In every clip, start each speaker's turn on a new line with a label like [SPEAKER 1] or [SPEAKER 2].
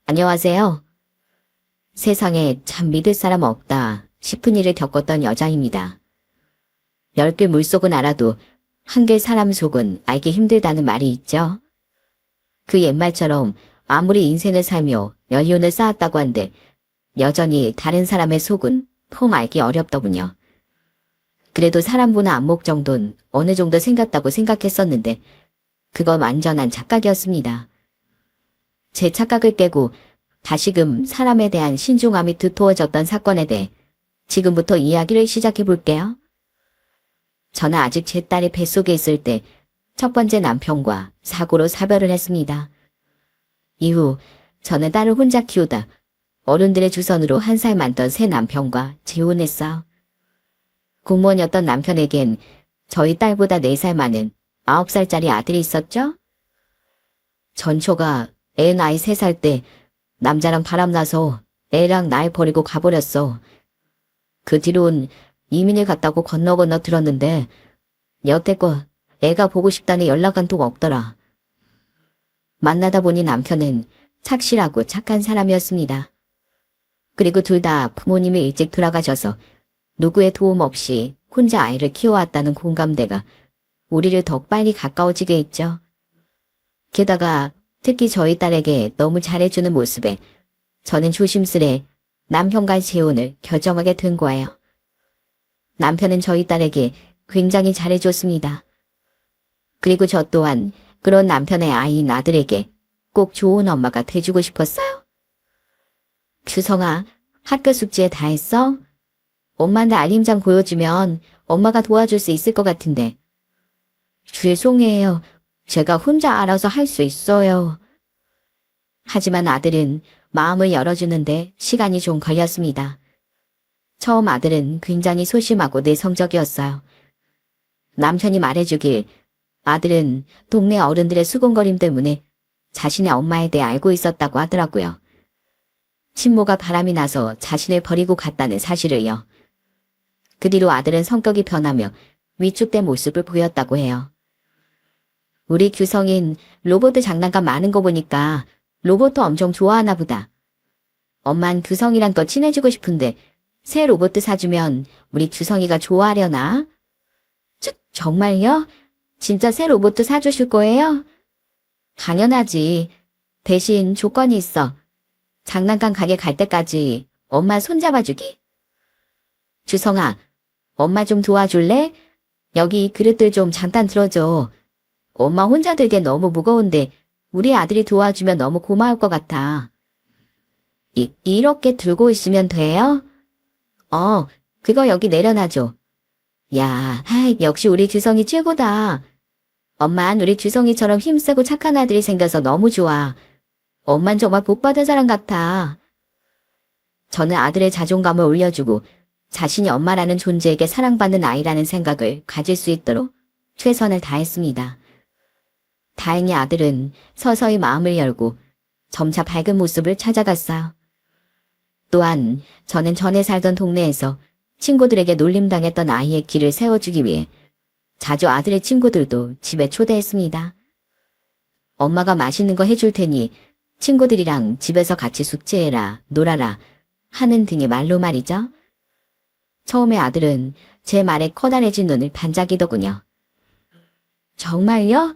[SPEAKER 1] 안녕하세요. 세상에 참 믿을 사람 없다 싶은 일을 겪었던 여자입니다. 10개 물속은 알아도 한개 사람 속은 알기 힘들다는 말이 있죠. 그 옛말처럼 아무리 인생을 살며 연륜을 쌓았다고 한들 여전히 다른 사람의 속은 폼 알기 어렵더군요. 그래도 사람 보는 안목 정도는 어느 정도 생겼다고 생각했었는데 그건 완전한 착각이었습니다. 제 착각을 깨고 다시금 사람에 대한 신중함이 두터워졌던 사건에 대해 지금부터 이야기를 시작해 볼게요. 저는 아직 제 딸이 뱃속에 있을 때 첫 번째 남편과 사고로 사별을 했습니다. 이후 저는 딸을 혼자 키우다 어른들의 주선으로 1살 많던 새 남편과 재혼했어요. 공무원이었던 남편에겐 저희 딸보다 4살 많은 9살짜리 아들이 있었죠. 전초가 애 나이 3살 때 남자랑 바람나서 애랑 날 버리고 가버렸어. 그 뒤론 이민을 갔다고 건너 들었는데 여태껏 애가 보고 싶다는 연락 한 통 없더라. 만나다 보니 남편은 착실하고 착한 사람이었습니다. 그리고 둘 다 부모님이 일찍 돌아가셔서 누구의 도움 없이 혼자 아이를 키워왔다는 공감대가 우리를 더 빨리 가까워지게 했죠. 게다가 특히 저희 딸에게 너무 잘해주는 모습에 저는 조심스레 남편과의 재혼을 결정하게 된 거예요. 남편은 저희 딸에게 굉장히 잘해줬습니다. 그리고 저 또한 그런 남편의 아이인 아들에게 꼭 좋은 엄마가 돼주고 싶었어요. 규성아, 학교 숙제 다 했어? 엄마한테 알림장 보여주면 엄마가 도와줄 수 있을 것 같은데. 죄송해요. 제가 혼자 알아서 할 수 있어요. 하지만 아들은 마음을 열어주는데 시간이 좀 걸렸습니다. 처음 아들은 굉장히 소심하고 내성적이었어요. 남편이 말해주길 아들은 동네 어른들의 수군거림 때문에 자신의 엄마에 대해 알고 있었다고 하더라고요. 친모가 바람이 나서 자신을 버리고 갔다는 사실을요. 그 뒤로 아들은 성격이 변하며 위축된 모습을 보였다고 해요. 우리 규성인 로봇 장난감 많은 거 보니까 로봇도 엄청 좋아하나 보다. 엄만 규성이랑 더 친해지고 싶은데 새 로봇 사주면 우리 규성이가 좋아하려나? 정말요? 진짜 새 로봇 사주실 거예요? 당연하지. 대신 조건이 있어. 장난감 가게 갈 때까지 엄마 손잡아주기. 규성아, 엄마 좀 도와줄래? 여기 그릇들 좀 잠깐 들어줘. 엄마 혼자 들기 너무 무거운데 우리 아들이 도와주면 너무 고마울 것 같아. 이렇게 들고 있으면 돼요? 그거 여기 내려놔줘. 야, 역시 우리 규성이 최고다. 엄만 우리 규성이처럼 힘세고 착한 아들이 생겨서 너무 좋아. 엄만 정말 복받은 사람 같아. 저는 아들의 자존감을 올려주고 자신이 엄마라는 존재에게 사랑받는 아이라는 생각을 가질 수 있도록 최선을 다했습니다. 다행히 아들은 서서히 마음을 열고 점차 밝은 모습을 찾아갔어요. 또한 저는 전에 살던 동네에서 친구들에게 놀림당했던 아이의 길을 세워주기 위해 자주 아들의 친구들도 집에 초대했습니다. 엄마가 맛있는 거 해줄 테니 친구들이랑 집에서 같이 숙제해라, 놀아라 하는 등의 말로 말이죠. 처음에 아들은 제 말에 커다래진 눈을 반짝이더군요. 정말요?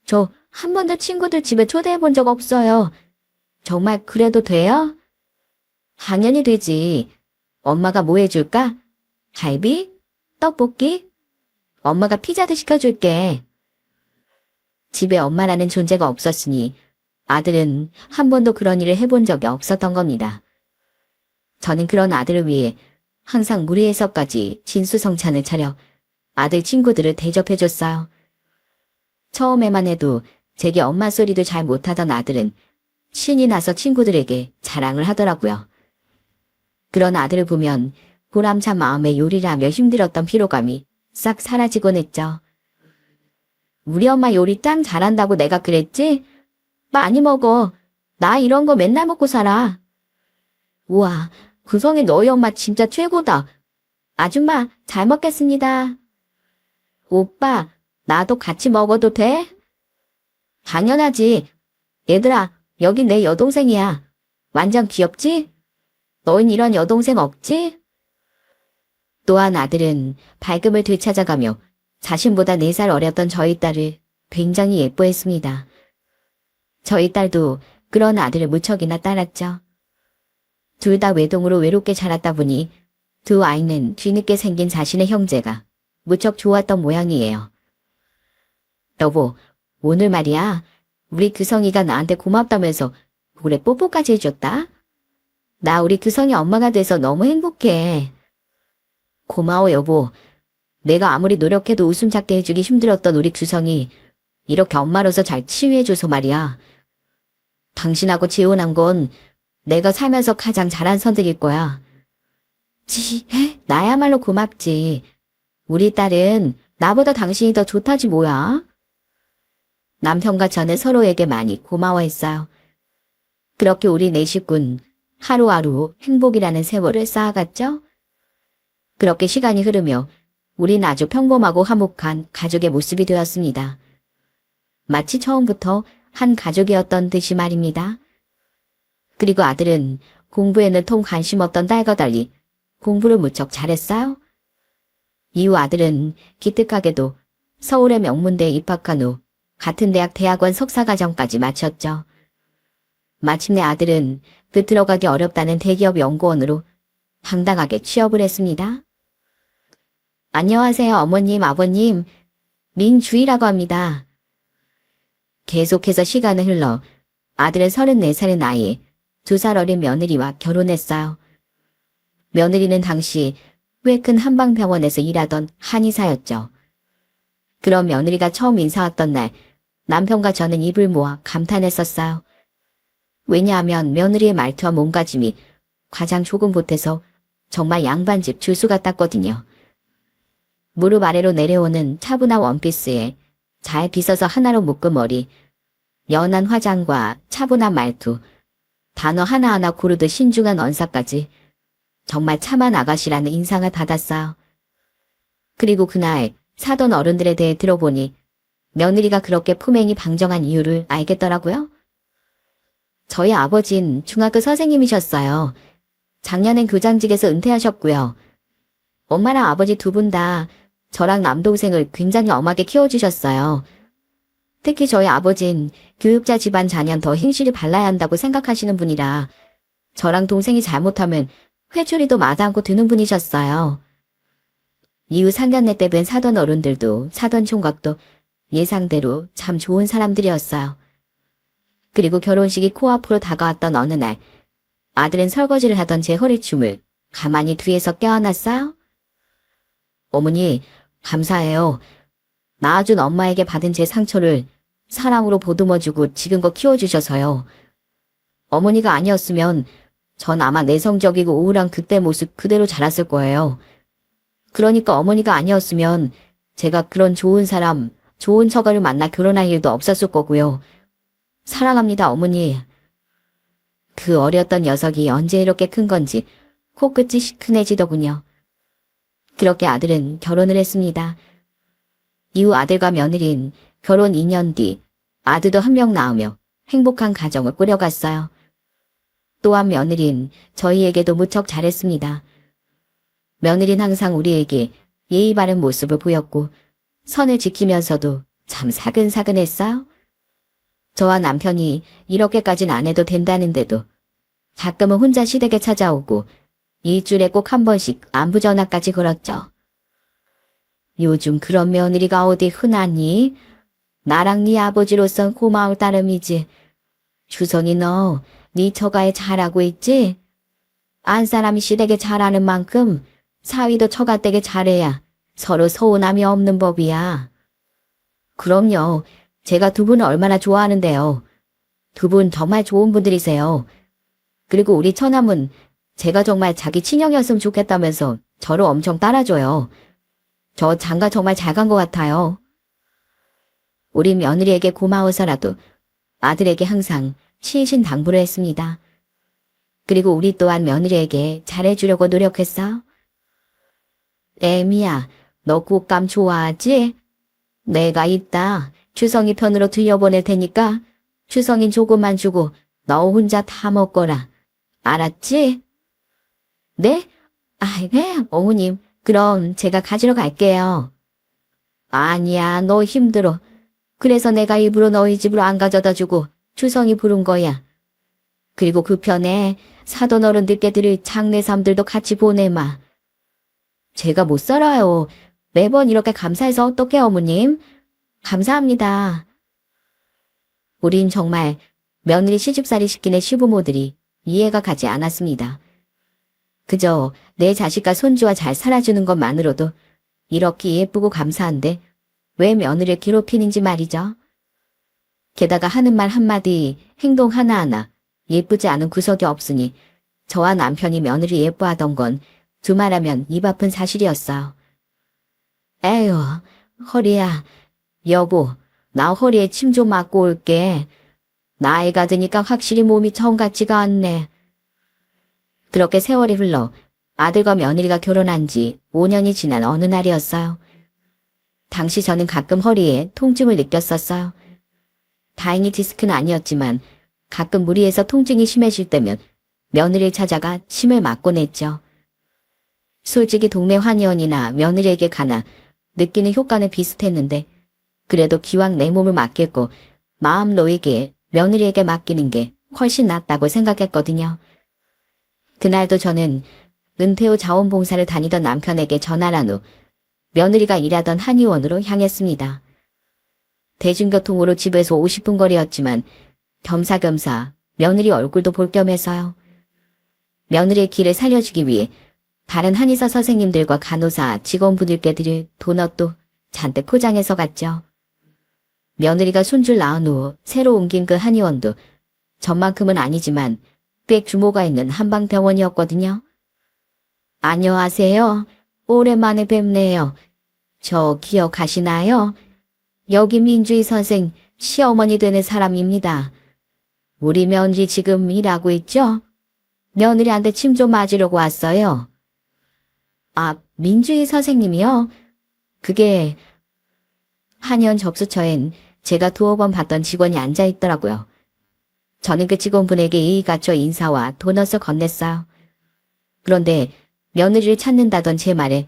[SPEAKER 1] 저 한 번도 친구들 집에 초대해 본 적 없어요. 정말 그래도 돼요? 당연히 되지. 엄마가 뭐 해줄까? 갈비? 떡볶이? 엄마가 피자도 시켜줄게. 집에 엄마라는 존재가 없었으니 아들은 한 번도 그런 일을 해본 적이 없었던 겁니다. 저는 그런 아들을 위해 항상 무리해서까지 진수성찬을 차려 아들 친구들을 대접해줬어요. 처음에만 해도 제게 엄마 소리도 잘 못하던 아들은 신이 나서 친구들에게 자랑을 하더라고요. 그런 아들을 보면 보람찬 마음에 요리를 하며 힘들었던 피로감이 싹 사라지곤 했죠. 우리 엄마 요리 짱 잘한다고 내가 그랬지? 많이 먹어. 나 이런 거 맨날 먹고 살아. 우와, 구성이 너희 엄마 진짜 최고다. 아줌마 잘 먹겠습니다. 오빠, 나도 같이 먹어도 돼? 당연하지. 얘들아, 여기 내 여동생이야. 완전 귀엽지? 너흰 이런 여동생 없지? 또한 아들은 밝음을 되찾아가며 자신보다 4살 어렸던 저희 딸을 굉장히 예뻐했습니다. 저희 딸도 그런 아들을 무척이나 따랐죠. 둘 다 외동으로 외롭게 자랐다 보니 두 아이는 뒤늦게 생긴 자신의 형제가 무척 좋았던 모양이에요. 여보, 오늘 말이야, 우리 규성이가 나한테 고맙다면서 볼에 뽀뽀까지 해줬다? 나 우리 규성이 엄마가 돼서 너무 행복해. 고마워, 여보. 내가 아무리 노력해도 웃음 찾게 해주기 힘들었던 우리 규성이 이렇게 엄마로서 잘 치유해줘서 말이야. 당신하고 재혼한 건 내가 살면서 가장 잘한 선택일 거야. 나야말로 고맙지. 우리 딸은 나보다 당신이 더 좋다지 뭐야. 남편과 저는 서로에게 많이 고마워했어요. 그렇게 우리 네 식구는 하루하루 행복이라는 세월을 쌓아갔죠. 그렇게 시간이 흐르며 우린 아주 평범하고 화목한 가족의 모습이 되었습니다. 마치 처음부터 한 가족이었던 듯이 말입니다. 그리고 아들은 공부에는 통 관심 없던 딸과 달리 공부를 무척 잘했어요. 이후 아들은 기특하게도 서울의 명문대에 입학한 후 같은 대학 대학원 석사과정까지 마쳤죠. 마침내 아들은 그 들어가기 어렵다는 대기업 연구원으로 당당하게 취업을 했습니다. 안녕하세요, 어머님, 아버님. 민주희라고 합니다. 계속해서 시간은 흘러 아들은 34살의 나이에 2살 어린 며느리와 결혼했어요. 며느리는 당시 꽤 큰 한방병원에서 일하던 한의사였죠. 그런 며느리가 처음 인사 왔던 날 남편과 저는 입을 모아 감탄했었어요. 왜냐하면 며느리의 말투와 몸가짐이 가장 조금 보태서 정말 양반집 주수 같았거든요. 무릎 아래로 내려오는 차분한 원피스에 잘 빗어서 하나로 묶은 머리, 연한 화장과 차분한 말투, 단어 하나하나 고르듯 신중한 언사까지 정말 참한 아가씨라는 인상을 받았어요. 그리고 그날 사돈 어른들에 대해 들어보니 며느리가 그렇게 품행이 방정한 이유를 알겠더라고요. 저희 아버진 중학교 선생님이셨어요. 작년엔 교장직에서 은퇴하셨고요. 엄마랑 아버지 두 분 다 저랑 남동생을 굉장히 엄하게 키워주셨어요. 특히 저희 아버진 교육자 집안 자녀는 더 행실이 발라야 한다고 생각하시는 분이라 저랑 동생이 잘못하면 회초리도 마다 않고 드는 분이셨어요. 이후 상견례 때 뵌 사돈 어른들도 사돈 총각도 예상대로 참 좋은 사람들이었어요. 그리고 결혼식이 코앞으로 다가왔던 어느 날 아들은 설거지를 하던 제 허리춤을 가만히 뒤에서 껴안았어요. 어머니, 감사해요. 낳아준 엄마에게 받은 제 상처를 사랑으로 보듬어주고 지금껏 키워주셔서요. 어머니가 아니었으면 전 아마 내성적이고 우울한 그때 모습 그대로 자랐을 거예요. 그러니까 어머니가 아니었으면 제가 그런 좋은 사람, 좋은 처가를 만나 결혼할 일도 없었을 거고요. 사랑합니다, 어머니. 그 어렸던 녀석이 언제 이렇게 큰 건지 코끝이 시큰해지더군요. 그렇게 아들은 결혼을 했습니다. 이후 아들과 며느리는 결혼 2년 뒤 아들도 한 명 낳으며 행복한 가정을 꾸려갔어요. 또한 며느리는 저희에게도 무척 잘했습니다. 며느리는 항상 우리에게 예의 바른 모습을 보였고 선을 지키면서도 참 사근사근했어요. 저와 남편이 이렇게까지는 안 해도 된다는데도 가끔은 혼자 시댁에 찾아오고 일주일에 꼭 한 번씩 안부 전화까지 걸었죠. 요즘 그런 며느리가 어디 흔하니? 나랑 네 아버지로선 고마울 따름이지. 주성이 너 네 처가에 잘하고 있지? 안 사람이 시댁에 잘하는 만큼 사위도 처가댁에 잘해야 서로 서운함이 없는 법이야. 그럼요. 제가 두 분을 얼마나 좋아하는데요. 두 분 정말 좋은 분들이세요. 그리고 우리 처남은 제가 정말 자기 친형이었으면 좋겠다면서 저를 엄청 따라줘요. 저 장가 정말 잘 간 것 같아요. 우리 며느리에게 고마워서라도 아들에게 항상 신신당부를 했습니다. 그리고 우리 또한 며느리에게 잘해주려고 노력했어. 애미야, 너 곶감 좋아하지? 내가 이따 추성이 편으로 들려보낼 테니까 추성인 조금만 주고 너 혼자 다 먹거라. 알았지? 네? 네, 어머님. 그럼 제가 가지러 갈게요. 아니야, 너 힘들어. 그래서 내가 일부러 너희 집으로 안 가져다 주고 주성이 부른 거야. 그리고 그 편에 사돈 어른들께 드릴 장례삼들도 같이 보내마. 제가 못 살아요. 매번 이렇게 감사해서 어떡해, 어머님? 감사합니다. 우린 정말 며느리 시집살이 시키는 시부모들이 이해가 가지 않았습니다. 그저 내 자식과 손주와 잘 살아주는 것만으로도 이렇게 예쁘고 감사한데 왜 며느리를 괴롭히는지 말이죠. 게다가 하는 말 한마디, 행동 하나하나 예쁘지 않은 구석이 없으니 저와 남편이 며느리 예뻐하던 건 두말하면 입 아픈 사실이었어요. 에휴, 허리야. 여보, 나 허리에 침 좀 맞고 올게. 나이가 드니까 확실히 몸이 처음 같지가 않네. 그렇게 세월이 흘러 아들과 며느리가 결혼한 지 5년이 지난 어느 날이었어요. 당시 저는 가끔 허리에 통증을 느꼈었어요. 다행히 디스크는 아니었지만 가끔 무리해서 통증이 심해질 때면 며느리를 찾아가 침을 맞곤 했죠. 솔직히 동네 환의원이나 며느리에게 가나 느끼는 효과는 비슷했는데 그래도 기왕 내 몸을 맡겼고 마음 놓이게 며느리에게 맡기는 게 훨씬 낫다고 생각했거든요. 그날도 저는 은퇴 후 자원봉사를 다니던 남편에게 전화를 한 후 며느리가 일하던 한의원으로 향했습니다. 대중교통으로 집에서 50분 거리였지만 겸사겸사 며느리 얼굴도 볼 겸해서요. 며느리의 길을 살려주기 위해 다른 한의사 선생님들과 간호사 직원분들께 드릴 도넛도 잔뜩 포장해서 갔죠. 며느리가 손주를 낳은 후 새로 옮긴 그 한의원도 전만큼은 아니지만 꽤 규모가 있는 한방병원이었거든요. 안녕하세요. 오랜만에 뵙네요. 저 기억하시나요? 여기 민주희 선생 시어머니 되는 사람입니다. 우리 며느리 지금 일하고 있죠? 며느리한테 침 좀 맞으려고 왔어요. 아, 민주희 선생님이요? 그게 한의원 접수처엔 제가 두어 번 봤던 직원이 앉아있더라고요. 저는 그 직원분에게 예의 갖춰 인사와 도넛을 건넸어요. 그런데 며느리를 찾는다던 제 말에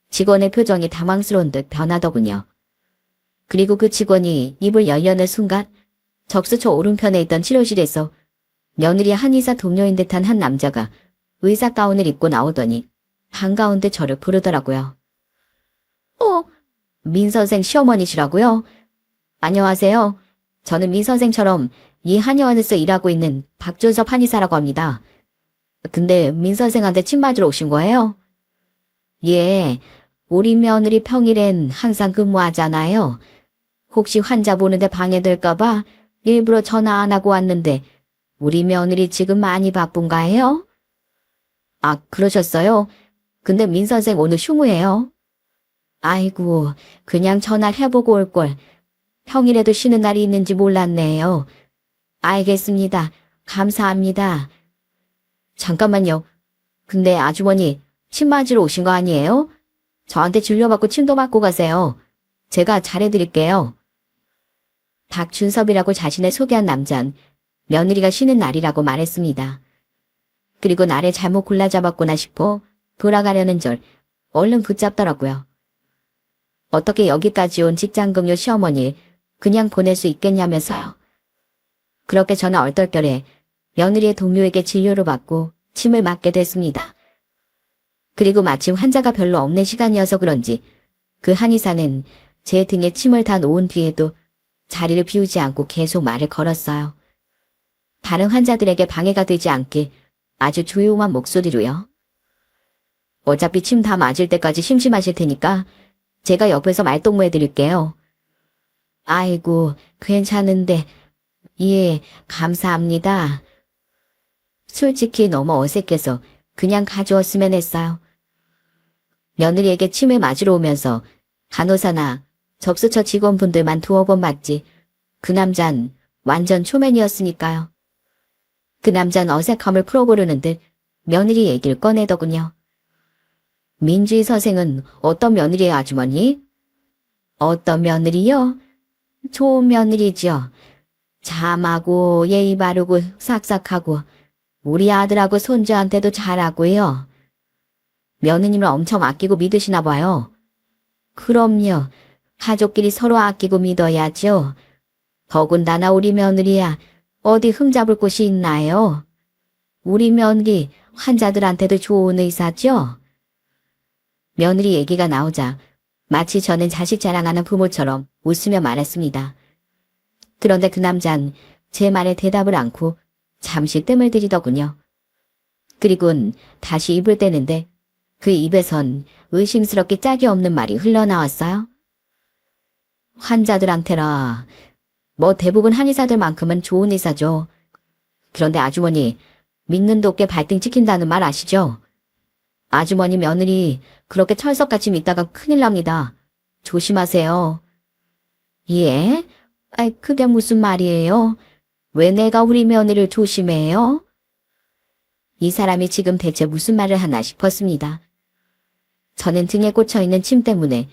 [SPEAKER 1] 직원의 표정이 당황스러운 듯 변하더군요. 그리고 그 직원이 입을 열려는 순간 접수처 오른편에 있던 치료실에서 며느리 한의사 동료인 듯한 한 남자가 의사 가운을 입고 나오더니 한가운데 저를 부르더라고요. 민 선생 시어머니시라고요? 안녕하세요. 저는 민 선생처럼 이 한의원에서 일하고 있는 박준섭 한의사라고 합니다. 근데 민 선생한테 침 맞으러 오신 거예요? 예, 우리 며느리 평일엔 항상 근무하잖아요. 혹시 환자 보는데 방해될까봐 일부러 전화 안 하고 왔는데 우리 며느리 지금 많이 바쁜가요? 아, 그러셨어요? 근데 민 선생 오늘 휴무예요. 아이고, 그냥 전화해보고 올걸. 평일에도 쉬는 날이 있는지 몰랐네요. 알겠습니다. 감사합니다. 잠깐만요. 근데 아주머니, 침 맞으러 오신 거 아니에요? 저한테 진료받고 침도 맞고 가세요. 제가 잘해드릴게요. 박준섭이라고 자신을 소개한 남잔 며느리가 쉬는 날이라고 말했습니다. 그리고 나를 잘못 골라 잡았구나 싶어 돌아가려는 절 얼른 붙잡더라고요. 어떻게 여기까지 온 직장금요 시어머니 그냥 보낼 수 있겠냐면서요. 그렇게 저는 얼떨결에 며느리의 동료에게 진료를 받고 침을 맞게 됐습니다. 그리고 마침 환자가 별로 없는 시간이어서 그런지 그 한의사는 제 등에 침을 다 놓은 뒤에도 자리를 비우지 않고 계속 말을 걸었어요. 다른 환자들에게 방해가 되지 않게 아주 조용한 목소리로요. 어차피 침 다 맞을 때까지 심심하실 테니까 제가 옆에서 말동무 해드릴게요. 아이고, 괜찮은데. 예, 감사합니다. 솔직히 너무 어색해서 그냥 가져왔으면 했어요. 며느리에게 침을 맞으러 오면서 간호사나 접수처 직원분들만 두어 번 봤지. 그 남잔 완전 초면이었으니까요. 그 남잔 어색함을 풀어보려는 듯 며느리 얘기를 꺼내더군요. 민주희 선생은 어떤 며느리의 아주머니? 어떤 며느리요? 좋은 며느리죠. 참하고 예의 바르고 싹싹하고 우리 아들하고 손주한테도 잘하고요. 며느님을 엄청 아끼고 믿으시나 봐요. 그럼요. 가족끼리 서로 아끼고 믿어야죠. 더군다나 우리 며느리야 어디 흠잡을 곳이 있나요? 우리 며느리 환자들한테도 좋은 의사죠? 며느리 얘기가 나오자 마치 저는 자식 자랑하는 부모처럼 웃으며 말했습니다. 그런데 그 남잔 제 말에 대답을 않고 잠시 뜸을 들이더군요. 그리곤 다시 입을 떼는데 그 입에선 의심스럽게 짝이 없는 말이 흘러나왔어요. 환자들한테라 뭐 대부분 한의사들만큼은 좋은 의사죠. 그런데 아주머니 믿는 돕게 발등 찍힌다는 말 아시죠? 아주머니 며느리 그렇게 철석같이 믿다가 큰일 납니다. 조심하세요. 예? 아이 그게 무슨 말이에요? 왜 내가 우리 며느리를 조심해요? 이 사람이 지금 대체 무슨 말을 하나 싶었습니다. 저는 등에 꽂혀있는 침 때문에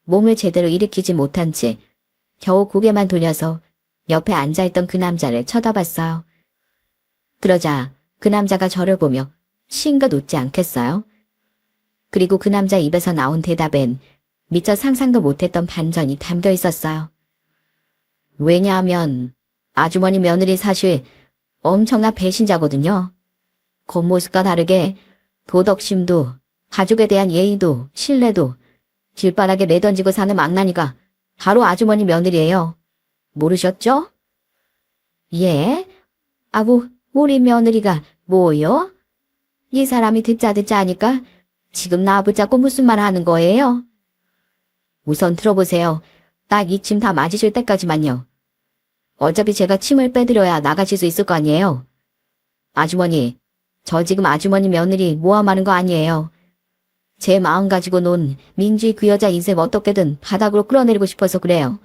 [SPEAKER 1] 몸을 제대로 일으키지 못한 채 겨우 고개만 돌려서 옆에 앉아있던 그 남자를 쳐다봤어요. 그러자 그 남자가 저를 보며 싱긋 웃지 않겠어요? 그리고 그 남자 입에서 나온 대답엔 미처 상상도 못했던 반전이 담겨 있었어요. 왜냐하면 아주머니 며느리 사실 엄청난 배신자거든요. 겉모습과 다르게 도덕심도 가족에 대한 예의도 신뢰도 길바닥에 내던지고 사는 망나니가 바로 아주머니 며느리예요. 모르셨죠? 예? 우리 며느리가 뭐요? 이 사람이 듣자 하니까 지금 나 붙잡고 무슨 말 하는 거예요? 우선 들어보세요. 딱 이 침 다 맞으실 때까지만요. 어차피 제가 침을 빼드려야 나가실 수 있을 거 아니에요. 아주머니, 저 지금 아주머니 며느리 모함하는 거 아니에요. 제 마음 가지고 논 민주의 그 여자 인생 어떻게든 바닥으로 끌어내리고 싶어서 그래요.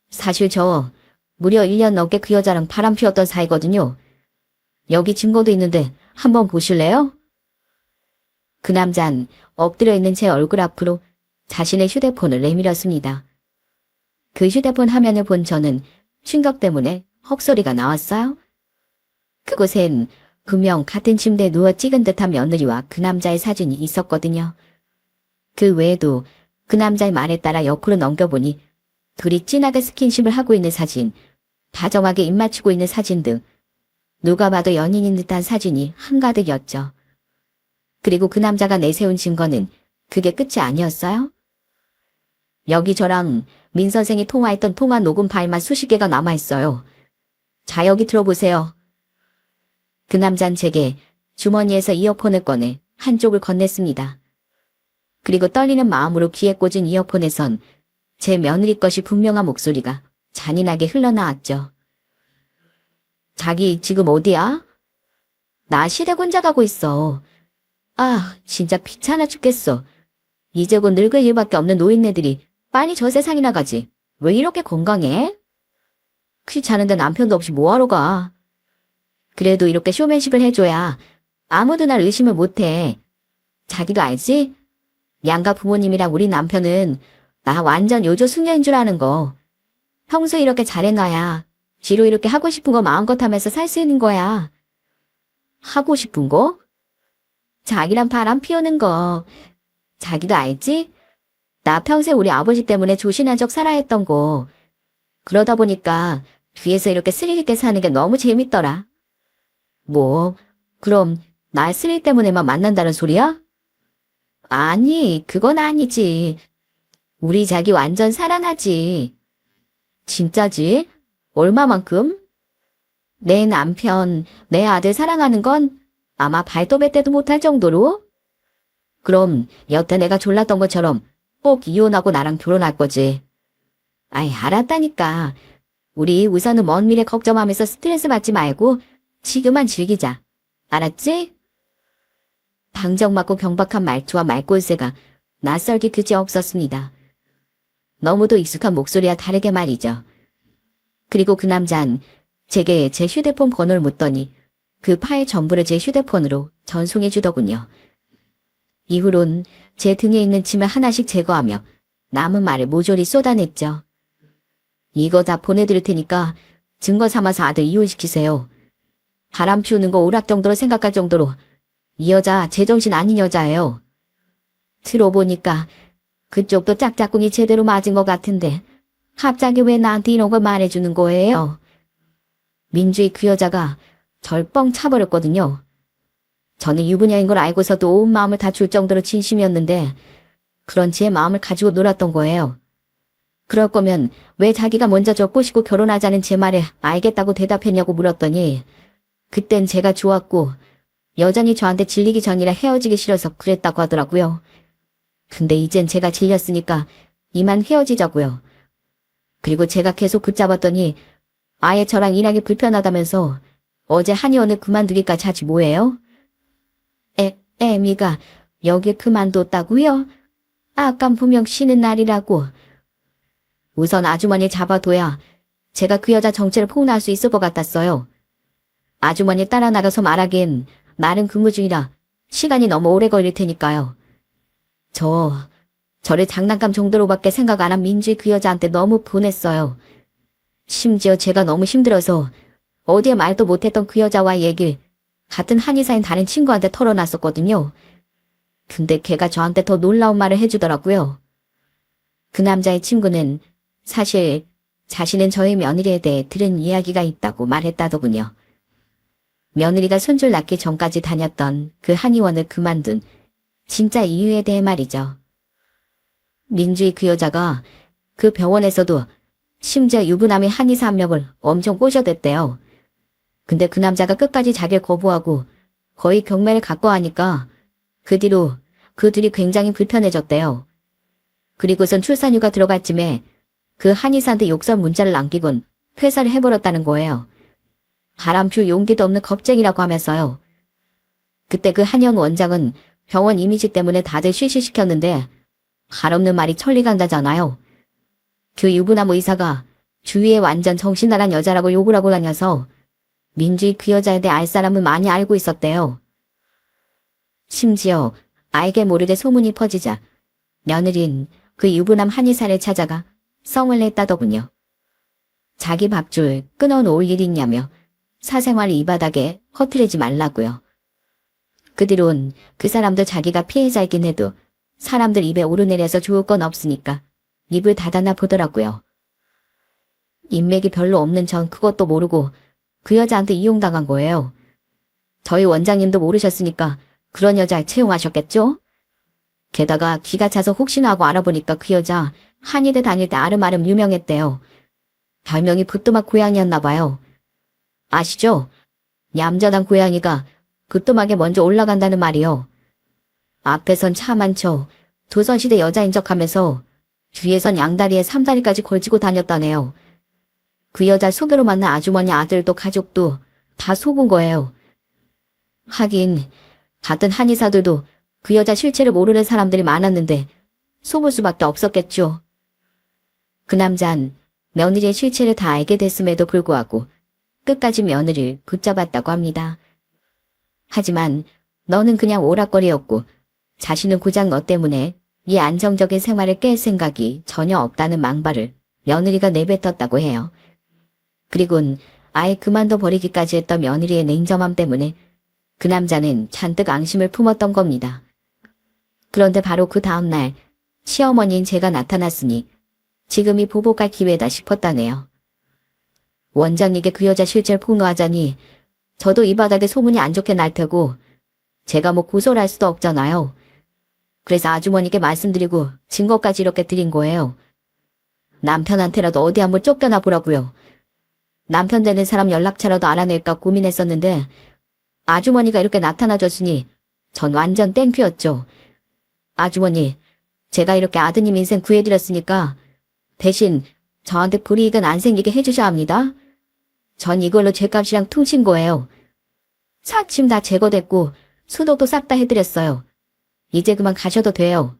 [SPEAKER 1] 사실 저 무려 1년 넘게 그 여자랑 바람 피웠던 사이거든요. 여기 증거도 있는데 한번 보실래요? 그 남잔 엎드려 있는 제 얼굴 앞으로 자신의 휴대폰을 내밀었습니다. 그 휴대폰 화면을 본 저는 충격 때문에 헉소리가 나왔어요. 그곳엔 분명 같은 침대에 누워 찍은 듯한 며느리와 그 남자의 사진이 있었거든요. 그 외에도 그 남자의 말에 따라 옆으로 넘겨보니 둘이 진하게 스킨십을 하고 있는 사진, 다정하게 입 맞추고 있는 사진 등 누가 봐도 연인인 듯한 사진이 한가득이었죠. 그리고 그 남자가 내세운 증거는 그게 끝이 아니었어요. 여기 저랑 민 선생이 통화했던 통화 녹음 파일만 수십 개가 남아있어요. 자, 여기 들어보세요. 그 남잔 제게 주머니에서 이어폰을 꺼내 한쪽을 건넸습니다. 그리고 떨리는 마음으로 귀에 꽂은 이어폰에선 제 며느리 것이 분명한 목소리가 잔인하게 흘러나왔죠. 자기 지금 어디야? 나 시댁 혼자 가고 있어. 아, 진짜 귀찮아 죽겠어. 이제 곧 늙을 일밖에 없는 노인네들이 빨리 저 세상이나 가지. 왜 이렇게 건강해? 귀찮은데 남편도 없이 뭐하러 가? 그래도 이렇게 쇼맨십을 해줘야 아무도 날 의심을 못해. 자기도 알지? 양가 부모님이랑 우리 남편은 나 완전 요조 숙녀인 줄 아는 거. 평소에 이렇게 잘해놔야 뒤로 이렇게 하고 싶은 거 마음껏 하면서 살 수 있는 거야. 하고 싶은 거? 자기랑 바람 피우는 거. 자기도 알지? 나 평생 우리 아버지 때문에 조신한 적 살아야 했던 거. 그러다 보니까 뒤에서 이렇게 스릴 있게 사는 게 너무 재밌더라. 뭐, 그럼 날 스릴 때문에만 만난다는 소리야? 아니, 그건 아니지. 우리 자기 완전 사랑하지. 진짜지? 얼마만큼? 내 남편, 내 아들 사랑하는 건 아마 발톱에 때도 못할 정도로? 그럼 여태 내가 졸랐던 것처럼 꼭 이혼하고 나랑 결혼할 거지. 아이, 알았다니까. 우리 우선은 먼 미래 걱정하면서 스트레스 받지 말고 지금만 즐기자. 알았지? 방정맞고 경박한 말투와 말꼴새가 낯설기 그지없었습니다. 너무도 익숙한 목소리와 다르게 말이죠. 그리고 그 남잔 제게 제 휴대폰 번호를 묻더니 그 파일 전부를 제 휴대폰으로 전송해 주더군요. 이후론 제 등에 있는 침을 하나씩 제거하며 남은 말을 모조리 쏟아냈죠. 이거 다 보내드릴 테니까 증거 삼아서 아들 이혼시키세요. 바람 피우는 거 오락 정도로 생각할 정도로 이 여자 제정신 아닌 여자예요. 들어보니까 그쪽도 짝짝꿍이 제대로 맞은 것 같은데 갑자기 왜 나한테 이런 걸 말해주는 거예요? 민주의 그 여자가 절 뻥 차버렸거든요. 저는 유부녀인 걸 알고서도 온 마음을 다 줄 정도로 진심이었는데 그런 제 마음을 가지고 놀았던 거예요. 그럴 거면 왜 자기가 먼저 저 꼬시고 결혼하자는 제 말에 알겠다고 대답했냐고 물었더니 그땐 제가 좋았고 여전히 저한테 질리기 전이라 헤어지기 싫어서 그랬다고 하더라고요. 근데 이젠 제가 질렸으니까 이만 헤어지자고요. 그리고 제가 계속 붙잡았더니 아예 저랑 일하기 불편하다면서 어제 한의원을 그만두기까지 하지 뭐예요? 애미가 여길 그만뒀다고요? 아깐 분명 쉬는 날이라고. 우선 아주머니 잡아둬야 제가 그 여자 정체를 폭로할 수 있을 것 같았어요. 아주머니 따라 나가서 말하기엔 나름 근무 중이라 시간이 너무 오래 걸릴 테니까요. 저를 장난감 정도로밖에 생각 안 한 민주의 그 여자한테 너무 분했어요. 심지어 제가 너무 힘들어서 어디에 말도 못했던 그 여자와의 얘기를 같은 한의사인 다른 친구한테 털어놨었거든요. 근데 걔가 저한테 더 놀라운 말을 해주더라고요. 그 남자의 친구는 사실 자신은 저의 며느리에 대해 들은 이야기가 있다고 말했다더군요. 며느리가 손줄 낳기 전까지 다녔던 그 한의원을 그만둔 진짜 이유에 대해 말이죠. 민주의 그 여자가 그 병원에서도 심지어 유부남의 한의사 한 명을 엄청 꼬셔댔대요. 근데 그 남자가 끝까지 자기를 거부하고 거의 경매를 갖고 하니까 그 뒤로 그 둘이 굉장히 불편해졌대요. 그리고선 출산휴가 들어갈 쯤에 그 한의사한테 욕설 문자를 남기곤 회사를 해버렸다는 거예요. 바람 피울 용기도 없는 겁쟁이라고 하면서요. 그때 그 한의원 원장은 병원 이미지 때문에 다들 실시시켰는데 할 없는 말이 천리 간다잖아요. 그 유부남 의사가 주위에 완전 정신 나간 여자라고 욕을 하고 다녀서 민주의 그 여자에 대해 알 사람은 많이 알고 있었대요. 심지어 알게 모르게 소문이 퍼지자 며느린 그 유부남 한의사를 찾아가 성을 냈다더군요. 자기 밥줄 끊어놓을 일 있냐며 사생활 이 바닥에 허트레지 말라고요. 그 뒤론 그 사람도 자기가 피해자이긴 해도 사람들 입에 오르내려서 좋을 건 없으니까 입을 닫아나 보더라고요. 인맥이 별로 없는 전 그것도 모르고 그 여자한테 이용당한 거예요. 저희 원장님도 모르셨으니까 그런 여자 채용하셨겠죠? 게다가 기가 차서 혹시나 하고 알아보니까 그 여자 한의대 다닐 때 아름아름 유명했대요. 별명이 부뚜막 고양이였나 봐요. 아시죠? 얌전한 고양이가 부뚜막에 먼저 올라간다는 말이요. 앞에선 차 많죠. 조선시대 여자인 척하면서 뒤에선 양다리에 삼다리까지 걸치고 다녔다네요. 그 여자 소개로 만난 아주머니 아들도 가족도 다 속은 거예요. 하긴 같은 한의사들도 그 여자 실체를 모르는 사람들이 많았는데 속을 수밖에 없었겠죠. 그 남잔 며느리의 실체를 다 알게 됐음에도 불구하고 끝까지 며느리를 붙잡았다고 합니다. 하지만 너는 그냥 오락거리였고 자신은 고작 너 때문에 이 안정적인 생활을 깰 생각이 전혀 없다는 망발을 며느리가 내뱉었다고 해요. 그리곤 아예 그만둬 버리기까지 했던 며느리의 냉정함 때문에 그 남자는 잔뜩 앙심을 품었던 겁니다. 그런데 바로 그 다음날 시어머니인 제가 나타났으니 지금이 보복할 기회다 싶었다네요. 원장님께 그 여자 실체를 폭로하자니 저도 이 바닥에 소문이 안 좋게 날 테고 제가 뭐 고소를 할 수도 없잖아요. 그래서 아주머니께 말씀드리고 증거까지 이렇게 드린 거예요. 남편한테라도 어디 한번 쫓겨나 보라고요. 남편 되는 사람 연락처라도 알아낼까 고민했었는데 아주머니가 이렇게 나타나줬으니 전 완전 땡큐였죠. 아주머니, 제가 이렇게 아드님 인생 구해드렸으니까 대신 저한테 불이익은 안 생기게 해주셔야 합니다. 전 이걸로 죗값이랑 퉁친 거예요. 사침 다 제거됐고 수도도 싹 다 해드렸어요. 이제 그만 가셔도 돼요.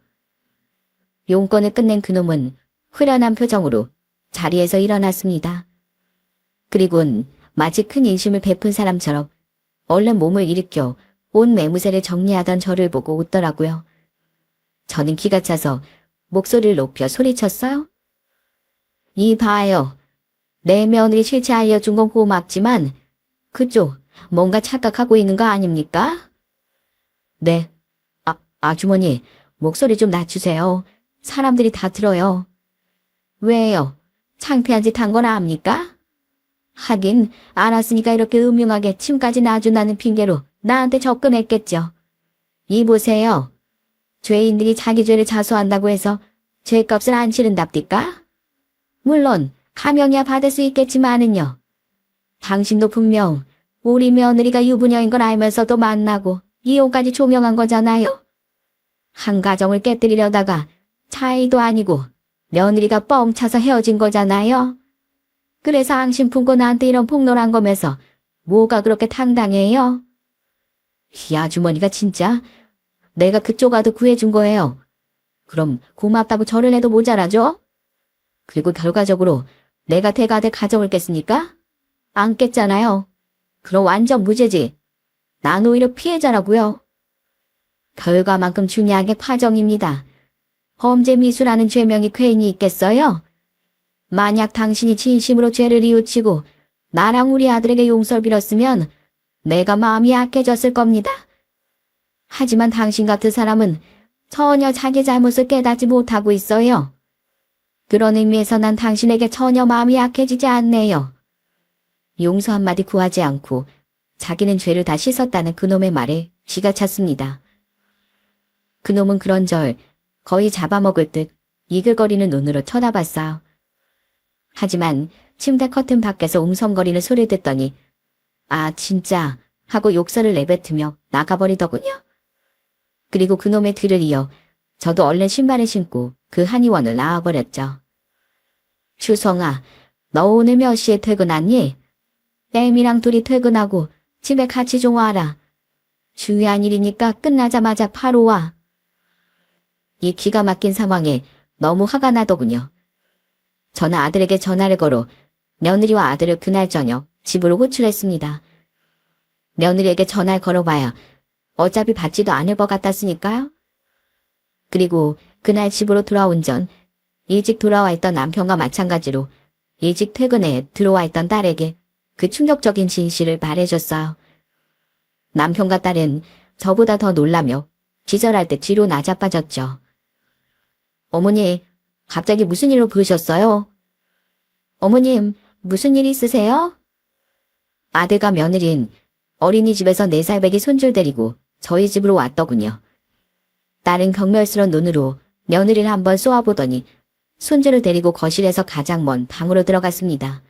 [SPEAKER 1] 용건을 끝낸 그놈은 후련한 표정으로 자리에서 일어났습니다. 그리곤 마치 큰 인심을 베푼 사람처럼 얼른 몸을 일으켜 온 매무새를 정리하던 저를 보고 웃더라고요. 저는 기가 차서 목소리를 높여 소리쳤어요. 이 봐요. 내 며느리 실체 알려준 건 고맙지만 그쪽 뭔가 착각하고 있는 거 아닙니까? 네. 아주머니, 목소리 좀 낮추세요. 사람들이 다 들어요. 왜요? 창피한 짓 한 건 압니까? 하긴 알았으니까 이렇게 음흉하게 침까지 놔준다는 핑계로 나한테 접근했겠죠. 이 보세요. 죄인들이 자기 죄를 자수한다고 해서 죄값을 안 치른답니까? 물론 감형이야 받을 수 있겠지만은요. 당신도 분명 우리 며느리가 유부녀인 걸 알면서도 만나고 이혼까지 종용한 거잖아요. 한 가정을 깨뜨리려다가 차이도 아니고 며느리가 뻥차서 헤어진 거잖아요. 그래서 앙심 품고 나한테 이런 폭로를 거면서 뭐가 그렇게 당당해요? 이 아주머니가 진짜 내가 그쪽 아도 구해준 거예요. 그럼 고맙다고 절을 해도 모자라죠? 그리고 결과적으로 내가 대가될 가정을 깼습니까? 안 깼잖아요. 그럼 완전 무죄지. 난 오히려 피해자라고요. 결과만큼 중요한 게 과정입니다. 범죄 미수라는 죄명이 괜히 있겠어요? 만약 당신이 진심으로 죄를 이웃치고 나랑 우리 아들에게 용서를 빌었으면 내가 마음이 약해졌을 겁니다. 하지만 당신 같은 사람은 전혀 자기 잘못을 깨닫지 못하고 있어요. 그런 의미에서 난 당신에게 전혀 마음이 약해지지 않네요. 용서 한마디 구하지 않고 자기는 죄를 다 씻었다는 그놈의 말에 기가 찼습니다. 그놈은 그런절 거의 잡아먹을 듯 이글거리는 눈으로 쳐다봤어요. 하지만 침대 커튼 밖에서 웅성거리는 소리를 듣더니 아 진짜 하고 욕설을 내뱉으며 나가버리더군요. 그리고 그놈의 뒤를 이어 저도 얼른 신발을 신고 그 한의원을 나와버렸죠. 추성아, 너 오늘 몇 시에 퇴근하니? 애미랑 둘이 퇴근하고 집에 같이 좀 와라. 중요한 일이니까 끝나자마자 바로 와. 이 기가 막힌 상황에 너무 화가 나더군요. 저는 아들에게 전화를 걸어 며느리와 아들을 그날 저녁 집으로 호출했습니다. 며느리에게 전화를 걸어봐야 어차피 받지도 않을 것 같았으니까요. 그리고 그날 집으로 돌아온 전 일찍 돌아와 있던 남편과 마찬가지로 일찍 퇴근해 들어와 있던 딸에게 그 충격적인 진실을 말해줬어요. 남편과 딸은 저보다 더 놀라며 기절할 때 뒤로 나자빠졌죠. 어머니, 갑자기 무슨 일로 부르셨어요? 어머님, 무슨 일 있으세요? 아들과 며느린 어린이집에서 4살 배기 손주를 데리고 저희 집으로 왔더군요. 딸은 경멸스러운 눈으로 며느리를 한번 쏘아보더니 손주를 데리고 거실에서 가장 먼 방으로 들어갔습니다.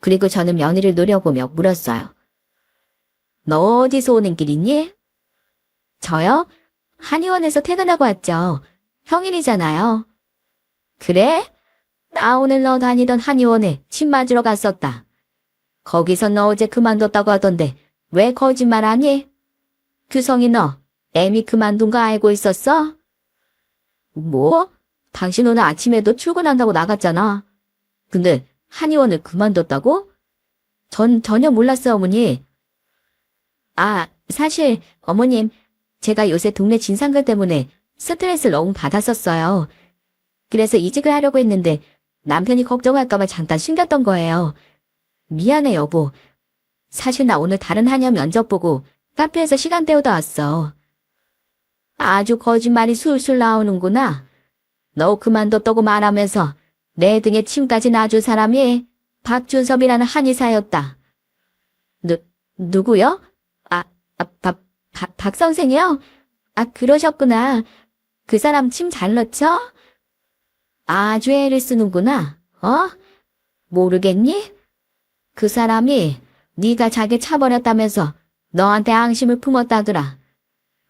[SPEAKER 1] 그리고 저는 며느리를 노려보며 물었어요. 너 어디서 오는 길이니? 저요? 한의원에서 퇴근하고 왔죠. 평일이잖아요. 그래? 나 오늘 너 다니던 한의원에 침 맞으러 갔었다. 거기서 너 어제 그만뒀다고 하던데 왜 거짓말하니? 규성이 너 애미 그만둔 거 알고 있었어? 뭐? 당신 오늘 아침에도 출근한다고 나갔잖아. 근데 한의원을 그만뒀다고? 전 전혀 몰랐어요, 어머니. 아, 사실 어머님, 제가 요새 동네 진상들 때문에 스트레스를 너무 받았었어요. 그래서 이직을 하려고 했는데 남편이 걱정할까봐 잠깐 숨겼던 거예요. 미안해, 여보. 사실 나 오늘 다른 한의원 면접 보고 카페에서 시간 때우다 왔어. 아주 거짓말이 술술 나오는구나. 너 그만뒀다고 말하면서 내 등에 침까지 놔줄 사람이 박준섭이라는 한의사였다. 누구요? 박 선생이요? 아, 그러셨구나. 그 사람 침 잘 넣죠? 아주 애를 쓰는구나. 모르겠니? 그 사람이 네가 자기 차버렸다면서 너한테 앙심을 품었다더라.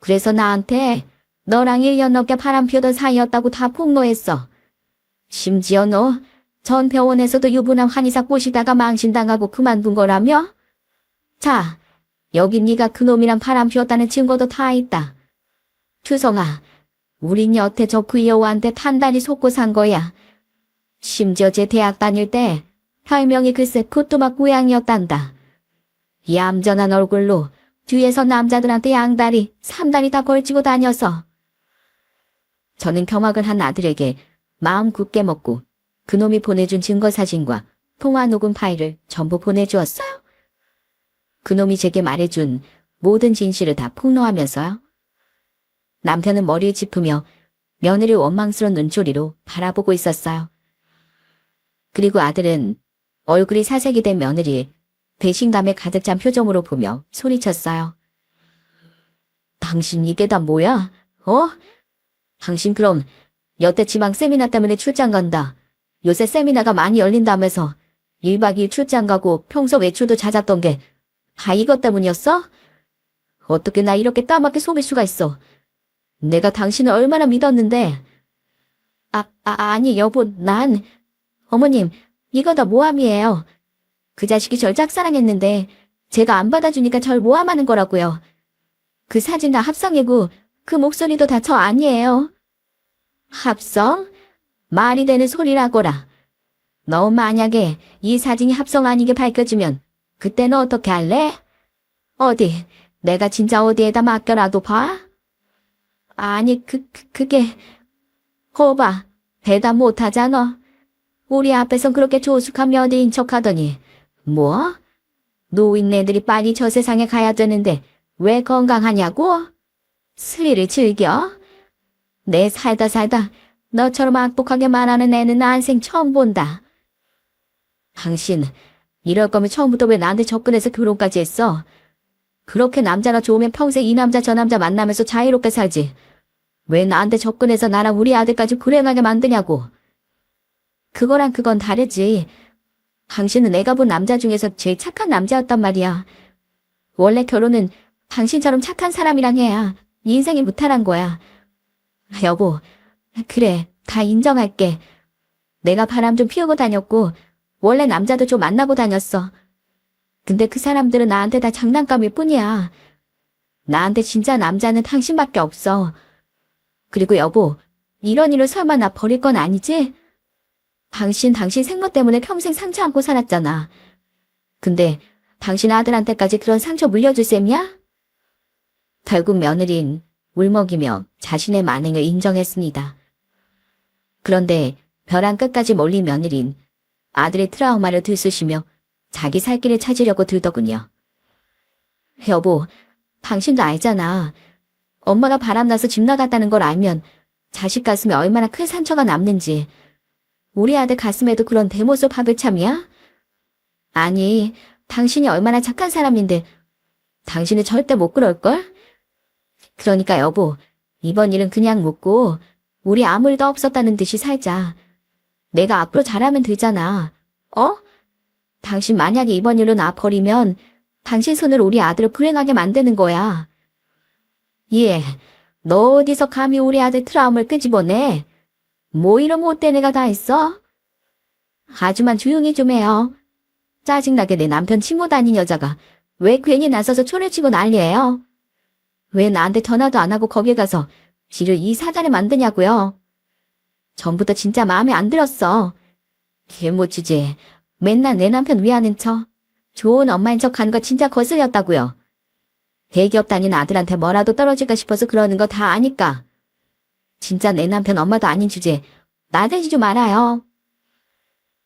[SPEAKER 1] 그래서 나한테 너랑 1년 넘게 바람 피우던 사이였다고 다 폭로했어. 심지어 너 전 병원에서도 유부남 한의사 꼬시다가 망신당하고 그만둔 거라며? 자, 여기 네가 그놈이랑 바람 피웠다는 증거도 다 있다. 규성아, 우린 여태 저 그 여우한테 단단히 속고 산 거야. 심지어 제 대학 다닐 때 별명이 글쎄 그것도 막 고양이였단다. 얌전한 얼굴로 뒤에서 남자들한테 양다리, 삼다리 다 걸치고 다녀서. 저는 경악을 한 아들에게 마음 굳게 먹고 그놈이 보내준 증거사진과 통화 녹음 파일을 전부 보내주었어요. 그놈이 제게 말해준 모든 진실을 다 폭로하면서요. 남편은 머리를 짚으며 며느리 원망스러운 눈초리로 바라보고 있었어요. 그리고 아들은 얼굴이 사색이 된 며느리 배신감에 가득 찬 표정으로 보며 소리쳤어요. 당신 이게 다 뭐야? 당신 그럼 여태 지방 세미나 때문에 출장 간다. 요새 세미나가 많이 열린다면서 1박 2일 출장 가고 평소 외출도 잦았던 게 다 이것 때문이었어? 어떻게 나 이렇게 까맣게 속일 수가 있어? 내가 당신을 얼마나 믿었는데. 아니 여보, 어머님, 이거 다 모함이에요. 그 자식이 절 짝사랑했는데 제가 안 받아주니까 절 모함하는 거라고요. 그 사진 다 합성이고 그 목소리도 다 저 아니에요. 합성? 말이 되는 소리라거라. 너 만약에 이 사진이 합성 아니게 밝혀지면 그때 너 어떻게 할래? 어디, 내가 진짜 어디에다 맡겨라도 봐? 아니, 그게... 거봐, 대답 못하잖아. 우리 앞에선 그렇게 조숙한 며느리인 척하더니 뭐? 노인네들이 빨리 저 세상에 가야 되는데 왜 건강하냐고? 스릴을 즐겨? 내 살다 너처럼 악독하게 말하는 애는 난생 처음 본다. 당신, 이럴 거면 처음부터 왜 나한테 접근해서 결혼까지 했어? 그렇게 남자나 좋으면 평생 이 남자 저 남자 만나면서 자유롭게 살지. 왜 나한테 접근해서 나랑 우리 아들까지 불행하게 만드냐고. 그건 다르지. 당신은 내가 본 남자 중에서 제일 착한 남자였단 말이야. 원래 결혼은 당신처럼 착한 사람이랑 해야 인생이 무탈한 거야. 여보, 그래, 다 인정할게. 내가 바람 좀 피우고 다녔고 원래 남자도 좀 만나고 다녔어. 근데 그 사람들은 나한테 다 장난감일 뿐이야. 나한테 진짜 남자는 당신밖에 없어. 그리고 여보, 이런 일을 설마 나 버릴 건 아니지? 당신 생모 때문에 평생 상처 안고 살았잖아. 근데 당신 아들한테까지 그런 상처 물려줄 셈이야? 결국 며느린 울먹이며 자신의 만행을 인정했습니다. 그런데 벼랑 끝까지 몰린 며느린 아들의 트라우마를 들쑤시며 자기 살 길을 찾으려고 들더군요. 여보, 당신도 알잖아. 엄마가 바람나서 집 나갔다는 걸 알면 자식 가슴에 얼마나 큰 상처가 남는지. 우리 아들 가슴에도 그런 대모소 박을 참이야? 아니, 당신이 얼마나 착한 사람인데 당신은 절대 못 그럴걸? 그러니까 여보, 이번 일은 그냥 묻고 우리 아무 일도 없었다는 듯이 살자. 내가 앞으로 잘하면 되잖아. 당신 만약에 이번 일로 나 버리면 당신 손으로 우리 아들을 불행하게 만드는 거야. 예, 너 어디서 감히 우리 아들 트라우마를 끄집어내? 뭐 이런 못된 애가 다 했어? 아주만 조용히 좀 해요. 짜증나게 내 남편 친모 다닌 여자가 왜 괜히 나서서 초를 치고 난리예요? 왜 나한테 전화도 안 하고 거기 가서 지를 이 사단에 만드냐고요? 전부터 진짜 마음에 안 들었어. 개모치지. 맨날 내 남편 위하는 척. 좋은 엄마인 척 하는 거 진짜 거슬렸다고요. 대기업 다닌 아들한테 뭐라도 떨어질까 싶어서 그러는 거 다 아니까. 진짜 내 남편 엄마도 아닌 주제에 나대지 좀 말아요.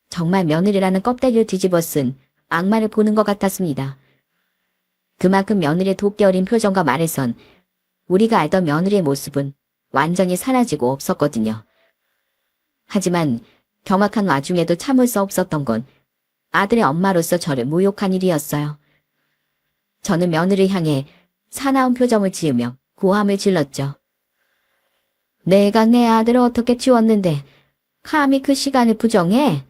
[SPEAKER 1] 정말 며느리라는 껍데기를 뒤집어 쓴 악마를 보는 것 같았습니다. 그만큼 며느리의 도끼 어린 표정과 말에선 우리가 알던 며느리의 모습은 완전히 사라지고 없었거든요. 하지만 경악한 와중에도 참을 수 없었던 건 아들의 엄마로서 저를 모욕한 일이었어요. 저는 며느리를 향해 사나운 표정을 지으며 고함을 질렀죠. 내가 내 아들을 어떻게 키웠는데 감히 그 시간을 부정해?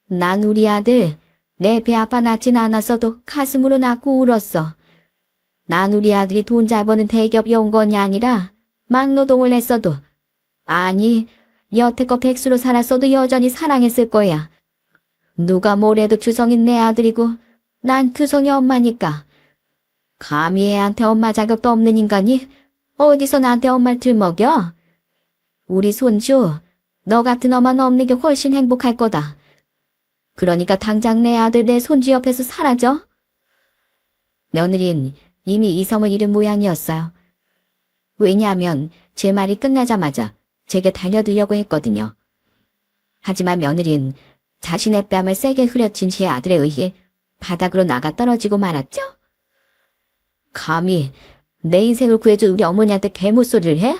[SPEAKER 1] 난 우리 아들 내 배 아파 낳진 않았어도 가슴으로 낳고 울었어. 난 우리 아들이 돈 잘 버는 대기업 요원이 아니라 막노동을 했어도, 아니 여태껏 백수로 살았어도 여전히 사랑했을 거야. 누가 뭐래도 주성인 내 아들이고 난 규성이 엄마니까. 감히 애한테 엄마 자격도 없는 인간이 어디서 나한테 엄마를 들먹여? 우리 손주, 너 같은 엄마는 없는 게 훨씬 행복할 거다. 그러니까 당장 내 아들 내 손주 옆에서 사라져. 며느린 이미 이성을 잃은 모양이었어요. 왜냐하면 제 말이 끝나자마자 제게 달려들려고 했거든요. 하지만 며느린 자신의 뺨을 세게 후려친 제 아들에 의해 바닥으로 나가 떨어지고 말았죠. 감히 내 인생을 구해준 우리 어머니한테 개못소리를 해?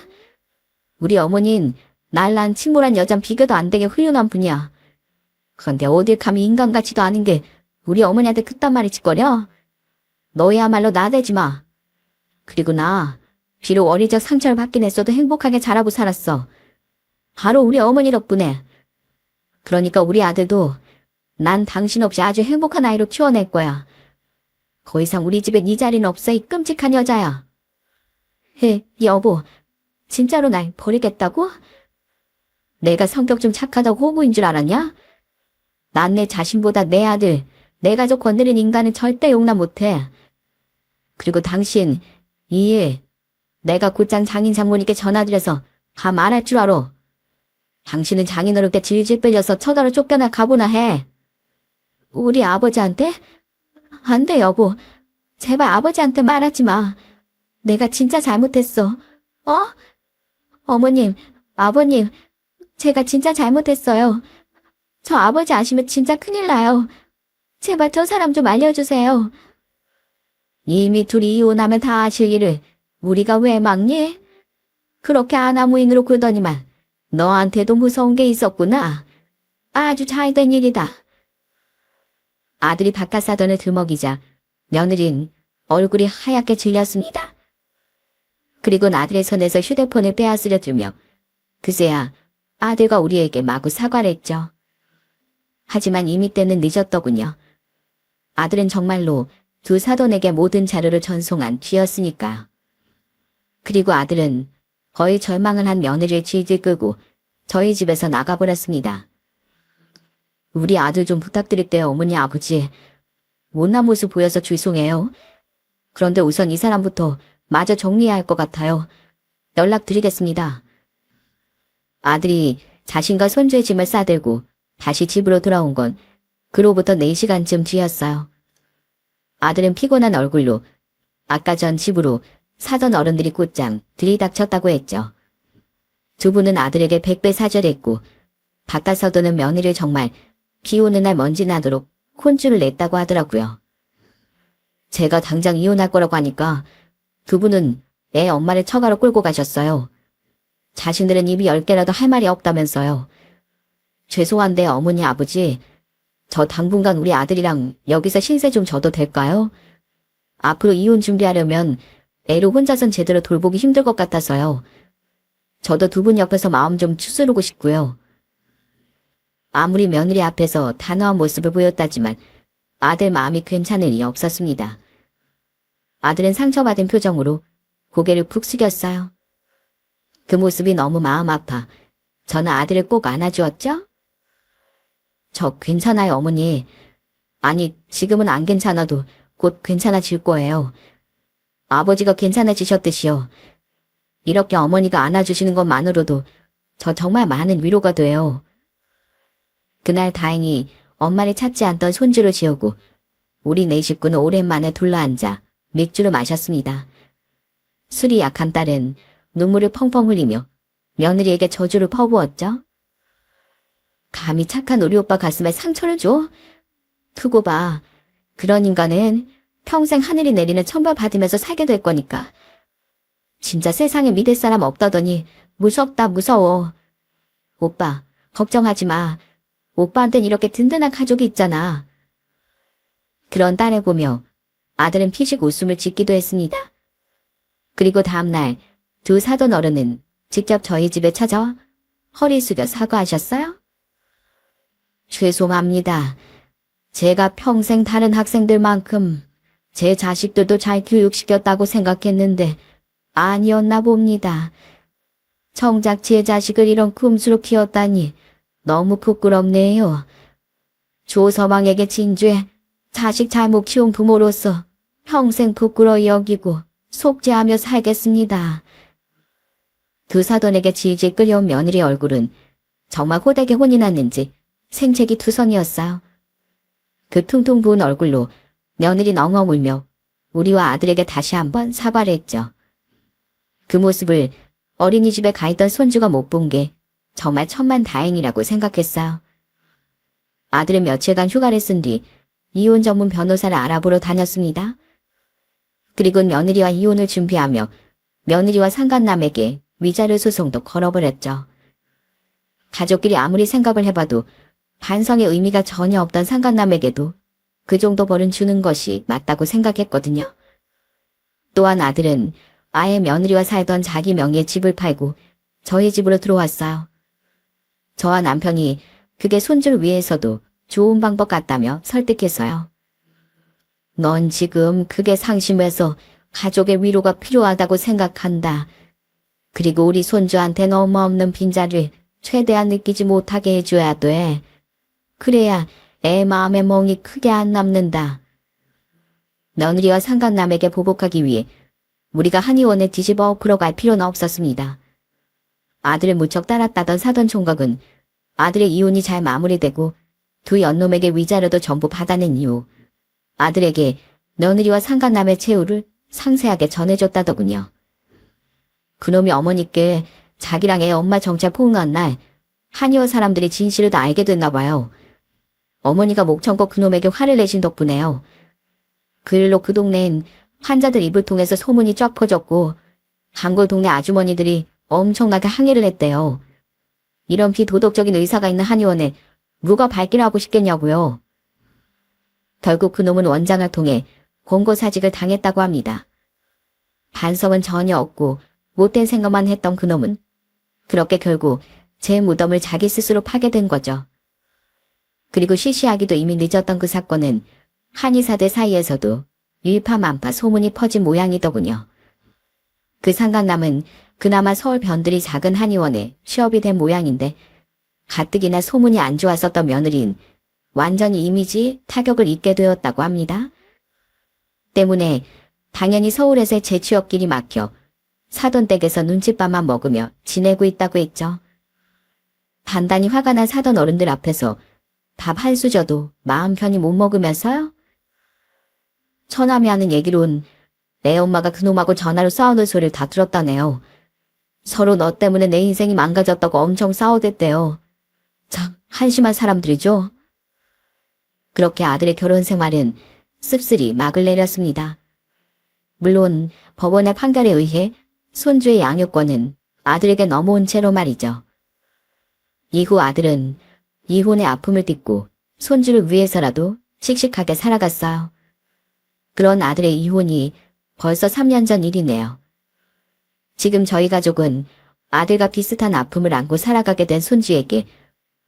[SPEAKER 1] 우리 어머니는 날 낳은 친모란 여잔 비교도 안 되게 훌륭한 분이야. 그런데 어딜 감히 인간 같지도 않은 게 우리 어머니한테 그딴 말이 짓거려? 너야말로 나대지 마. 그리고 나 비록 어리적 상처를 받긴 했어도 행복하게 자라고 살았어. 바로 우리 어머니 덕분에. 그러니까 우리 아들도 난 당신 없이 아주 행복한 아이로 키워낼 거야. 더 이상 우리 집에 네 자리는 없어, 이 끔찍한 여자야. 여보, 진짜로 날 버리겠다고? 내가 성격 좀 착하다고 호구인 줄 알았냐? 난 내 자신보다 내 아들, 내 가족 건드린 인간은 절대 용납 못해. 그리고 당신, 이 일, 내가 곧장 장인 장모님께 전화드려서 다 말할 줄 알아. 당신은 장인어른께 질질 끌려서 처가로 쫓겨나 가보나 해. 우리 아버지한테? 안 돼, 여보. 제발 아버지한테 말하지 마. 내가 진짜 잘못했어. 어머님, 아버님, 제가 진짜 잘못했어요. 저 아버지 아시면 진짜 큰일 나요. 제발 저 사람 좀 알려주세요. 이미 둘이 이혼하면 다 아실 일을 우리가 왜 막니? 그렇게 아나무인으로 굴더니만 너한테도 무서운 게 있었구나. 아주 잘된 일이다. 아들이 바깥사돈을 들먹이자 며느린 얼굴이 하얗게 질렸습니다. 그리고 아들의 손에서 휴대폰을 빼앗으려 들며 그제야 아들과 우리에게 마구 사과를 했죠. 하지만 이미 때는 늦었더군요. 아들은 정말로 두 사돈에게 모든 자료를 전송한 뒤였으니까요. 그리고 아들은 거의 절망을 한 며느리를 질질 끌고 저희 집에서 나가버렸습니다. 우리 아들 좀 부탁드릴게요, 어머니, 아버지. 못난 모습 보여서 죄송해요. 그런데 우선 이 사람부터 마저 정리해야 할 것 같아요. 연락드리겠습니다. 아들이 자신과 손주의 짐을 싸들고 다시 집으로 돌아온 건 그로부터 4시간쯤 뒤였어요. 아들은 피곤한 얼굴로 아까 전 집으로 사돈 어른들이 곧장 들이닥쳤다고 했죠. 두 분은 아들에게 100배 사절했고 바깥서도는 며느리를 정말 비 오는 날 먼지 나도록 혼쭐을 냈다고 하더라고요. 제가 당장 이혼할 거라고 하니까 두 분은 애 엄마를 처가로 끌고 가셨어요. 자신들은 입이 10개라도 할 말이 없다면서요. 죄송한데 어머니, 아버지, 저 당분간 우리 아들이랑 여기서 신세 좀 져도 될까요? 앞으로 이혼 준비하려면 애를 혼자선 제대로 돌보기 힘들 것 같아서요. 저도 두 분 옆에서 마음 좀 추스르고 싶고요. 아무리 며느리 앞에서 단호한 모습을 보였다지만 아들 마음이 괜찮을 리 없었습니다. 아들은 상처받은 표정으로 고개를 푹 숙였어요. 그 모습이 너무 마음 아파 저는 아들을 꼭 안아주었죠? 저 괜찮아요, 어머니. 아니, 지금은 안 괜찮아도 곧 괜찮아질 거예요. 아버지가 괜찮아지셨듯이요. 이렇게 어머니가 안아주시는 것만으로도 저 정말 많은 위로가 돼요. 그날 다행히 엄마를 찾지 않던 손주를 지우고 우리 네 식구는 오랜만에 둘러앉아 맥주를 마셨습니다. 술이 약한 딸은 눈물을 펑펑 흘리며 며느리에게 저주를 퍼부었죠. 감히 착한 우리 오빠 가슴에 상처를 줘? 두고 봐. 그런 인간은 평생 하늘이 내리는 천벌 받으면서 살게 될 거니까. 진짜 세상에 믿을 사람 없다더니 무섭다, 무서워. 오빠, 걱정하지 마. 오빠한텐 이렇게 든든한 가족이 있잖아. 그런 딸을 보며 아들은 피식 웃음을 짓기도 했습니다. 그리고 다음날 두 사돈 어른은 직접 저희 집에 찾아와 허리 숙여 사과하셨어요? 죄송합니다. 제가 평생 다른 학생들만큼 제 자식들도 잘 교육시켰다고 생각했는데 아니었나 봅니다. 정작 제 자식을 이런 금수로 키웠다니 너무 부끄럽네요. 조서방에게 진주해 자식 잘못 키운 부모로서 평생 부끄러이 여기고 속죄하며 살겠습니다. 두 사돈에게 질질 끌려온 며느리 얼굴은 정말 호되게 혼이 났는지 생채기 투성이었어요. 그 퉁퉁 부은 얼굴로 며느리 엉엉 울며 우리와 아들에게 다시 한번 사과를 했죠. 그 모습을 어린이집에 가 있던 손주가 못 본 게 정말 천만다행이라고 생각했어요. 아들은 며칠간 휴가를 쓴 뒤 이혼 전문 변호사를 알아보러 다녔습니다. 그리고 며느리와 이혼을 준비하며 며느리와 상간남에게 위자료 소송도 걸어버렸죠. 가족끼리 아무리 생각을 해봐도 반성의 의미가 전혀 없던 상간남에게도 그 정도 벌은 주는 것이 맞다고 생각했거든요. 또한 아들은 아예 며느리와 살던 자기 명의의 집을 팔고 저희 집으로 들어왔어요. 저와 남편이 그게 손주를 위해서도 좋은 방법 같다며 설득했어요. 넌 지금 그게 상심해서 가족의 위로가 필요하다고 생각한다. 그리고 우리 손주한테 너무 없는 빈자를 최대한 느끼지 못하게 해줘야 돼. 그래야 애 마음에 멍이 크게 안 남는다. 며느리와 상간남에게 보복하기 위해 우리가 한의원에 뒤집어 엎으러 갈 필요는 없었습니다. 아들을 무척 따랐다던 사돈 총각은 아들의 이혼이 잘 마무리되고 두 연놈에게 위자료도 전부 받아낸 이후 아들에게 며느리와 상간남의 최후를 상세하게 전해줬다더군요. 그놈이 어머니께 자기랑 애 엄마 정체 포응한 날 한의원 사람들이 진실을 다 알게 됐나 봐요. 어머니가 목청껏 그놈에게 화를 내신 덕분에요. 그 일로 그 동네엔 환자들 입을 통해서 소문이 쫙 퍼졌고 단골 동네 아주머니들이 엄청나게 항의를 했대요. 이런 비도덕적인 의사가 있는 한의원에 누가 발길하고 싶겠냐고요. 결국 그놈은 원장을 통해 권고사직을 당했다고 합니다. 반성은 전혀 없고 못된 생각만 했던 그놈은 그렇게 결국 제 무덤을 자기 스스로 파게 된 거죠. 그리고 시시하기도 이미 늦었던 그 사건은 한의사들 사이에서도 일파만파 소문이 퍼진 모양이더군요. 그 상간남은 그나마 서울 변들이 작은 한의원에 취업이 된 모양인데 가뜩이나 소문이 안 좋았었던 며느리는 완전히 이미지 타격을 입게 되었다고 합니다. 때문에 당연히 서울에서의 재취업길이 막혀 사돈댁에서 눈칫밥만 먹으며 지내고 있다고 했죠. 단단히 화가 난 사돈 어른들 앞에서 밥 한 수저도 마음 편히 못 먹으면서요? 처남이 하는 얘기론 내 엄마가 그놈하고 전화로 싸우는 소리를 다 들었다네요. 서로 너 때문에 내 인생이 망가졌다고 엄청 싸우댔대요. 참 한심한 사람들이죠. 그렇게 아들의 결혼 생활은 씁쓸히 막을 내렸습니다. 물론 법원의 판결에 의해 손주의 양육권은 아들에게 넘어온 채로 말이죠. 이후 아들은 이혼의 아픔을 딛고 손주를 위해서라도 씩씩하게 살아갔어요. 그런 아들의 이혼이 벌써 3년 전 일이네요. 지금 저희 가족은 아들과 비슷한 아픔을 안고 살아가게 된 손주에게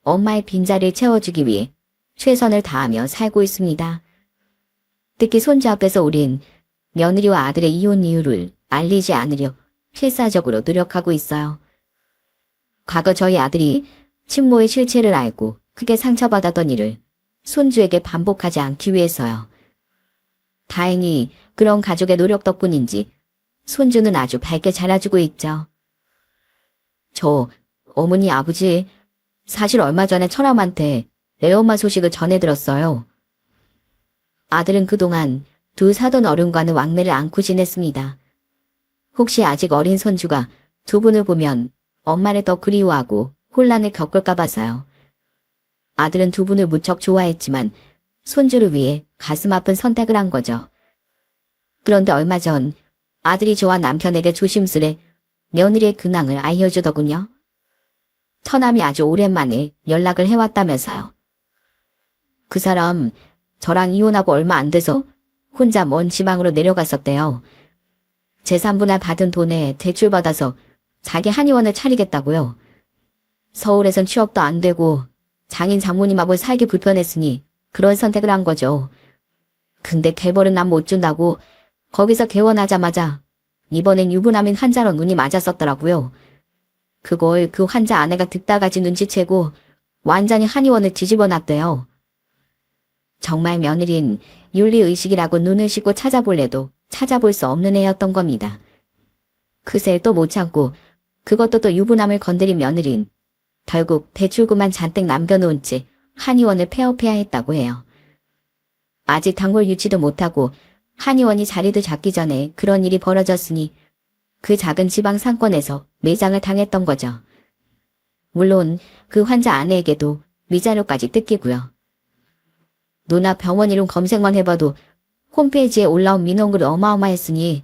[SPEAKER 1] 엄마의 빈자리를 채워주기 위해 최선을 다하며 살고 있습니다. 특히 손주 앞에서 우린 며느리와 아들의 이혼 이유를 알리지 않으려 필사적으로 노력하고 있어요. 과거 저희 아들이 친모의 실체를 알고 크게 상처받았던 일을 손주에게 반복하지 않기 위해서요. 다행히 그런 가족의 노력 덕분인지 손주는 아주 밝게 자라주고 있죠. 저, 어머니, 아버지, 사실 얼마 전에 처남한테 내 엄마 소식을 전해 들었어요. 아들은 그동안 두 사돈 어른과는 왕래를 않고 지냈습니다. 혹시 아직 어린 손주가 두 분을 보면 엄마를 더 그리워하고 혼란을 겪을까 봐서요. 아들은 두 분을 무척 좋아했지만 손주를 위해 가슴 아픈 선택을 한 거죠. 그런데 얼마 전 아들이 저와 남편에게 조심스레 며느리의 근황을 알려주더군요. 처남이 아주 오랜만에 연락을 해왔다면서요. 그 사람 저랑 이혼하고 얼마 안 돼서 혼자 먼 지방으로 내려갔었대요. 재산분할 받은 돈에 대출받아서 자기 한의원을 차리겠다고요. 서울에선 취업도 안 되고 장인 장모님하고 살기 불편했으니 그런 선택을 한 거죠. 근데 개벌은 난 못 준다고 거기서 개원하자마자 이번엔 유부남인 환자로 눈이 맞았었더라고요. 그걸 그 환자 아내가 듣다가지 눈치채고 완전히 한의원을 뒤집어 놨대요. 정말 며느린 윤리의식이라고 눈을 씻고 찾아볼래도 찾아볼 수 없는 애였던 겁니다. 그새 또 못 참고 그것도 또 유부남을 건드린 며느린 결국 대출금만 잔뜩 남겨놓은 채 한의원을 폐업해야 했다고 해요. 아직 단골 유치도 못하고 한의원이 자리도 잡기 전에 그런 일이 벌어졌으니 그 작은 지방 상권에서 매장을 당했던 거죠. 물론 그 환자 아내에게도 위자료까지 뜯기고요. 누나 병원 이름 검색만 해봐도 홈페이지에 올라온 민원글이 어마어마했으니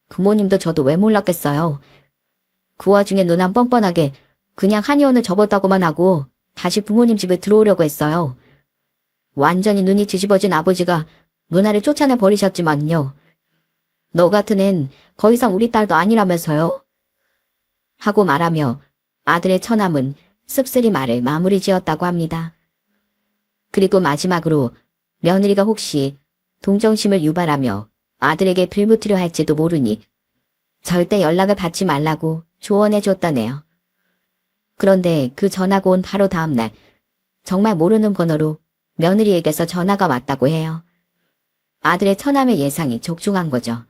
[SPEAKER 1] 부모님도 저도 왜 몰랐겠어요. 그 와중에 누난 뻔뻔하게 그냥 한의원을 접었다고만 하고 다시 부모님 집에 들어오려고 했어요. 완전히 눈이 뒤집어진 아버지가 누나를 쫓아내 버리셨지만요. 너 같은 앤 더 이상 우리 딸도 아니라면서요. 하고 말하며 아들의 처남은 씁쓸히 말을 마무리 지었다고 합니다. 그리고 마지막으로 며느리가 혹시 동정심을 유발하며 아들에게 빌붙으려 할지도 모르니 절대 연락을 받지 말라고 조언해줬다네요. 그런데 그 전화가 온 바로 다음날 정말 모르는 번호로 며느리에게서 전화가 왔다고 해요. 아들의 처남의 예상이 적중한 거죠.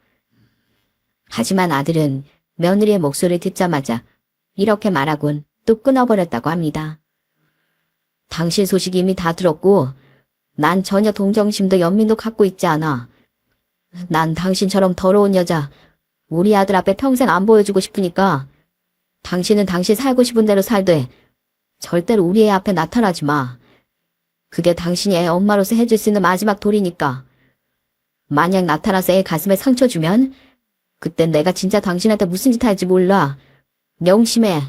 [SPEAKER 1] 하지만 아들은 며느리의 목소리를 듣자마자 이렇게 말하곤 또 끊어버렸다고 합니다. 당신 소식 이미 다 들었고 난 전혀 동정심도 연민도 갖고 있지 않아. 난 당신처럼 더러운 여자 우리 아들 앞에 평생 안 보여주고 싶으니까 당신은 당신 살고 싶은 대로 살되 절대로 우리 애 앞에 나타나지 마. 그게 당신이 애 엄마로서 해줄 수 있는 마지막 도리니까. 만약 나타나서 애 가슴에 상처 주면 그땐 내가 진짜 당신한테 무슨 짓 할지 몰라. 명심해.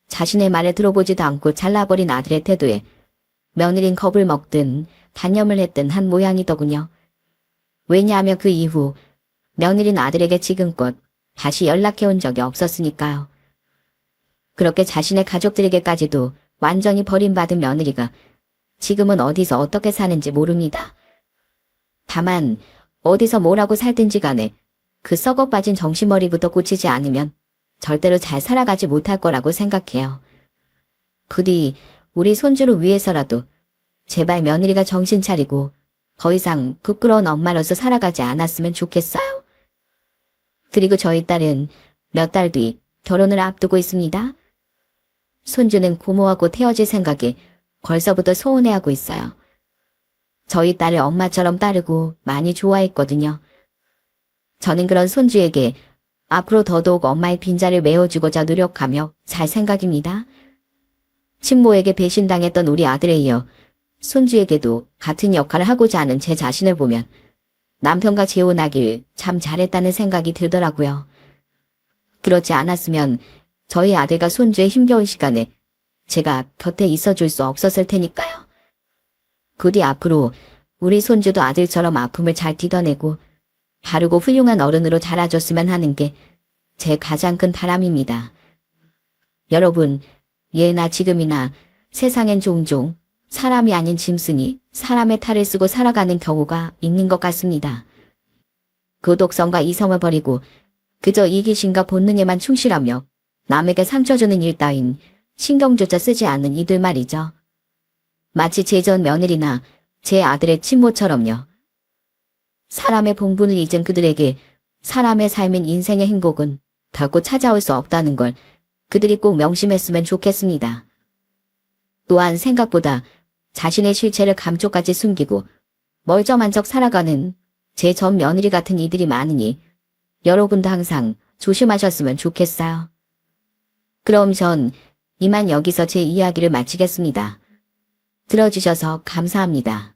[SPEAKER 1] 자신의 말에 들어보지도 않고 잘라버린 아들의 태도에 며느린 겁을 먹든 단념을 했든 한 모양이더군요. 왜냐하면 그 이후 며느린 아들에게 지금껏 다시 연락해온 적이 없었으니까요. 그렇게 자신의 가족들에게까지도 완전히 버림받은 며느리가 지금은 어디서 어떻게 사는지 모릅니다. 다만 어디서 뭐라고 살든지 간에 그 썩어 빠진 정신머리부터 고치지 않으면 절대로 잘 살아가지 못할 거라고 생각해요. 부디 우리 손주를 위해서라도 제발 며느리가 정신 차리고 더 이상 부끄러운 엄마로서 살아가지 않았으면 좋겠어요. 그리고 저희 딸은 몇 달 뒤 결혼을 앞두고 있습니다. 손주는 고모와 곧 헤어질 생각에 벌써부터 소원해하고 있어요. 저희 딸을 엄마처럼 따르고 많이 좋아했거든요. 저는 그런 손주에게 앞으로 더더욱 엄마의 빈자리를 메워주고자 노력하며 살 생각입니다. 친모에게 배신당했던 우리 아들에 이어 손주에게도 같은 역할을 하고자 하는 제 자신을 보면 남편과 재혼하길 참 잘했다는 생각이 들더라고요. 그렇지 않았으면 저희 아들과 손주의 힘겨운 시간에 제가 곁에 있어줄 수 없었을 테니까요. 부디 앞으로 우리 손주도 아들처럼 아픔을 잘 디뎌내고 바르고 훌륭한 어른으로 자라줬으면 하는 게 제 가장 큰 바람입니다. 여러분, 예나 지금이나 세상엔 종종 사람이 아닌 짐승이 사람의 탈을 쓰고 살아가는 경우가 있는 것 같습니다. 그 독성과 이성을 버리고 그저 이기심과 본능에만 충실하며 남에게 상처 주는 일 따윈 신경조차 쓰지 않는 이들 말이죠. 마치 제 전 며느리나 제 아들의 친모처럼요. 사람의 본분을 잊은 그들에게 사람의 삶인 인생의 행복은 결코 찾아올 수 없다는 걸 그들이 꼭 명심했으면 좋겠습니다. 또한 생각보다 자신의 실체를 감쪽같이 숨기고 멀쩡한 척 살아가는 제 전 며느리 같은 이들이 많으니 여러분도 항상 조심하셨으면 좋겠어요. 그럼 전 이만 여기서 제 이야기를 마치겠습니다. 들어주셔서 감사합니다.